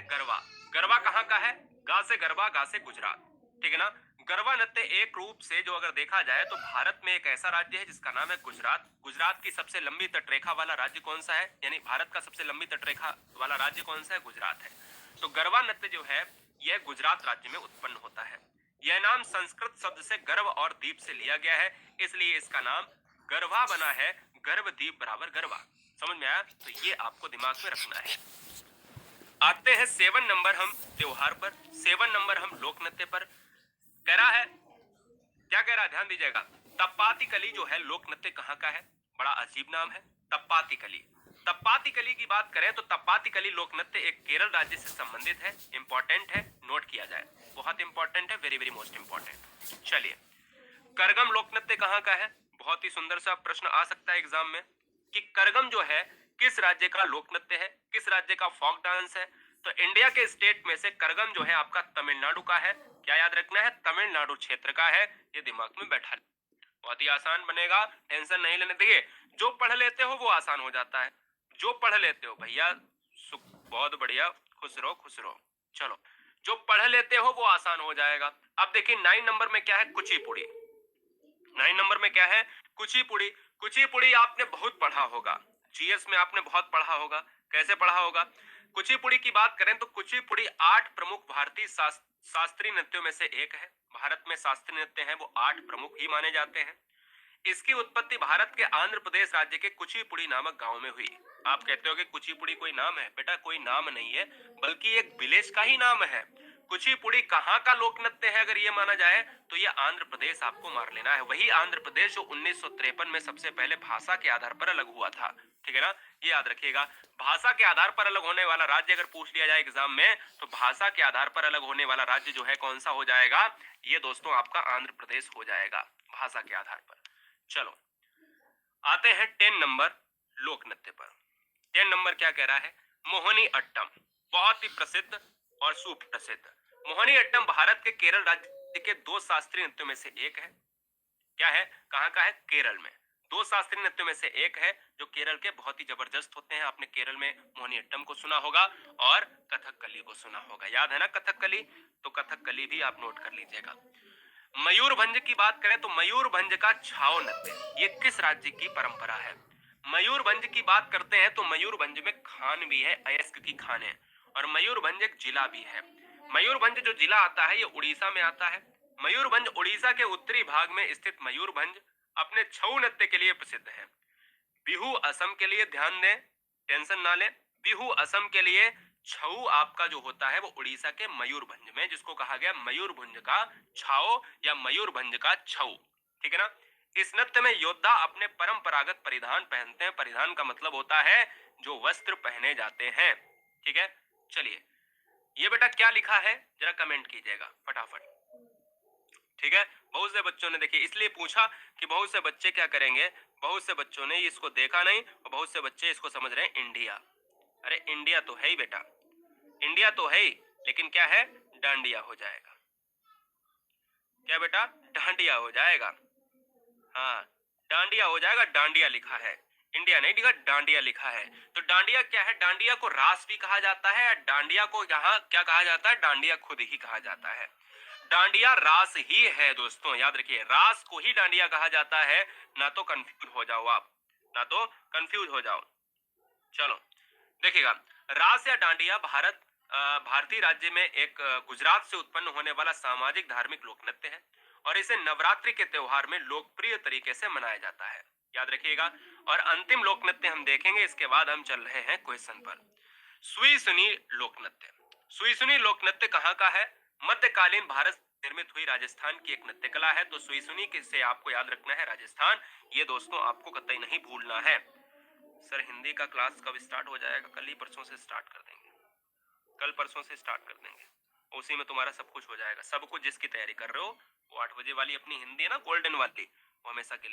गरबा। गरबा कहाँ का है? गा से गरबा, गा से गुजरात, ठीक है ना। गरबा नृत्य एक रूप से जो अगर देखा जाए तो भारत में एक ऐसा राज्य है जिसका नाम है गुजरात। गुजरात की सबसे लंबी तटरेखा वाला राज्य कौन सा है, यानी भारत का सबसे लंबी तटरेखा वाला राज्य कौन सा है? गुजरात है। तो गरबा नृत्य जो है यह गुजरात राज्य में उत्पन्न होता है। यह नाम संस्कृत शब्द से गर्व और दीप से लिया गया है, इसलिए इसका नाम गरबा बना है। गर्भ दीप बराबर गरबा। समझ में आया? तो ये आपको दिमाग में रखना है। आते हैं 7 नंबर हम त्योहार पर, 7 नंबर हम लोक नृत्य पर। कह रहा है, क्या कह रहा है, ध्यान दीजिएगा। तप्पाती कली जो है लोक नृत्य कहाँ का है? बड़ा अजीब नाम है, तप्पाती कली। तप्पाती कली की बात करें तो तप्पाती कली लोक नृत्य एक केरल राज्य से संबंधित है। इंपॉर्टेंट है, नोट किया जाए, बहुत इंपॉर्टेंट है, वेरी वेरी मोस्ट इंपॉर्टेंट। चलिए, करगम लोक नृत्य कहाँ का है? बहुत ही सुंदर सा प्रश्न आ सकता है एग्जाम में कि करगम जो है किस राज्य का लोक नृत्य है, किस राज्य का फोक डांस है? तो इंडिया के स्टेट में से करगम जो है आपका तमिलनाडु का है। क्या याद रखना है? तमिलनाडु क्षेत्र का है। ये दिमाग में बैठा, बहुत ही आसान बनेगा, टेंशन नहीं लेने देखिए। जो पढ़ लेते हो वो आसान हो जाता है, जो पढ़ लेते हो भैया बहुत बढ़िया, खुश रहो खुश रहो। चलो, जो पढ़ लेते हो वो आसान हो जाएगा। अब देखिए 9 नंबर में क्या है? कुचिपुड़ी। 9 नंबर में क्या है? कुचिपुड़ी। कुचिपुड़ी आपने बहुत पढ़ा होगा, जीएस में आपने बहुत पढ़ा होगा। कैसे पढ़ा होगा? कुचिपुड़ी की बात करें तो कुचिपुड़ी 8 प्रमुख भारतीय शास्त्रीय नृत्यों में से एक है। भारत में शास्त्रीय नृत्य हैं वो 8 प्रमुख ही माने जाते हैं। इसकी उत्पत्ति भारत के आंध्र प्रदेश राज्य के कुचिपुड़ी नामक गांव में हुई। आप कहते हो कि कुचिपुड़ी कोई नाम है? बेटा कोई नाम नहीं है, बल्कि एक विलेज का ही नाम है। कुचिपुड़ी कहाँ का लोक नृत्य है अगर ये माना जाए तो ये आंध्र प्रदेश आपको मार लेना है। वही आंध्र प्रदेश जो 1953 में सबसे पहले भाषा के आधार पर अलग हुआ था, ठीक है ना। ये याद रखिएगा, भाषा के आधार पर अलग होने वाला राज्य अगर पूछ लिया जाए एग्जाम में तो भाषा के आधार पर अलग होने वाला राज्य जो है कौन सा हो जाएगा? ये दोस्तों आपका आंध्र प्रदेश हो जाएगा, भाषा के आधार पर। चलो, आते हैं 10 नंबर लोक नृत्य पर। 10 नंबर क्या कह रहा है? मोहिनी अट्टम। बहुत ही प्रसिद्ध और सुप्रसिद्ध मोहिनी अट्टम भारत के केरल राज्य के 2 शास्त्रीय नृत्यों में से एक है। क्या है? कहाँ का है? केरल में। 2 शास्त्रीय नृत्यों में से एक है जो केरल के बहुत ही जबरदस्त होते हैं। आपने केरल में मोहिनी अट्टम को सुना होगा और कथकली को सुना होगा। याद है ना कथकली? तो कथकली भी आप नोट कर लीजिएगा। मयूरभंज की बात करें तो मयूरभंज का छाओ नृत्य ये किस राज्य की परंपरा है? मयूरभंज की बात करते हैं तो मयूरभंज में खान भी है, अयस्क की खान है, और मयूरभंज एक जिला भी है। मयूरभंज जो जिला आता है ये उड़ीसा में आता है। मयूरभंज उड़ीसा के उत्तरी भाग में स्थित मयूरभंज अपने छऊ नृत्य के लिए प्रसिद्ध है। बिहू असम के लिए, ध्यान दें, टेंशन ना लें, बिहू असम के लिए। छऊ आपका जो होता है वो उड़ीसा के मयूरभंज में, जिसको कहा गया मयूरभंज का छाओ या मयूरभंज का छऊ, ठीक है ना। इस नृत्य में योद्धा अपने परंपरागत परिधान पहनते हैं। परिधान का मतलब होता है जो वस्त्र पहने जाते हैं, ठीक है। चलिए, ये बेटा क्या लिखा है जरा कमेंट कीजिएगा फटाफट, ठीक है। बहुत से बच्चों ने देखिए इसलिए पूछा कि बहुत से बच्चे क्या करेंगे, बहुत से बच्चों ने इसको देखा नहीं और बहुत से बच्चे इसको समझ रहे हैं इंडिया। अरे इंडिया तो है ही बेटा, इंडिया तो है ही, लेकिन क्या है? डांडिया हो जाएगा। क्या बेटा? डांडिया हो जाएगा। हाँ, डांडिया हो जाएगा। डांडिया लिखा है, इंडिया नहीं लिखा, डांडिया लिखा है। तो डांडिया क्या है? डांडिया को रास भी कहा जाता है। डांडिया को यहाँ क्या कहा जाता है? डांडिया खुद ही कहा जाता है। डांडिया रास ही है दोस्तों, याद रखिए, रास को ही डांडिया कहा जाता है। ना तो कंफ्यूज हो जाओ आप, ना तो कंफ्यूज हो जाओ। चलो देखिएगा, रास या डांडिया भारतीय राज्य में एक गुजरात से उत्पन्न होने वाला सामाजिक धार्मिक लोक नृत्य है और इसे नवरात्रि के त्योहार में लोकप्रिय तरीके से मनाया जाता है। याद रखिएगा। और अंतिम लोक नृत्य हम देखेंगे, इसके बाद हम चल रहे हैं क्वेश्चन पर। सुई सुनी लोक नृत्य। सुई सुनी लोक नृत्य कहाँ का है? मध्यकालीन भारत से निर्मित हुई राजस्थान की एक नृत्य कला है। तो सुई सुनी से आपको याद रखना है राजस्थान। ये दोस्तों आपको कतई नहीं भूलना है। सर हिंदी का क्लास कब स्टार्ट हो जाएगा? कल ही परसों से स्टार्ट कर देंगे, कल परसों से स्टार्ट कर देंगे। उसी में तुम्हारा सब कुछ हो जाएगा। सब कुछ जिसकी तैयारी कर रहे हो वो 8 बजे वाली अपनी हिंदी है ना, गोल्डन वाली, वो हमेशा के लिए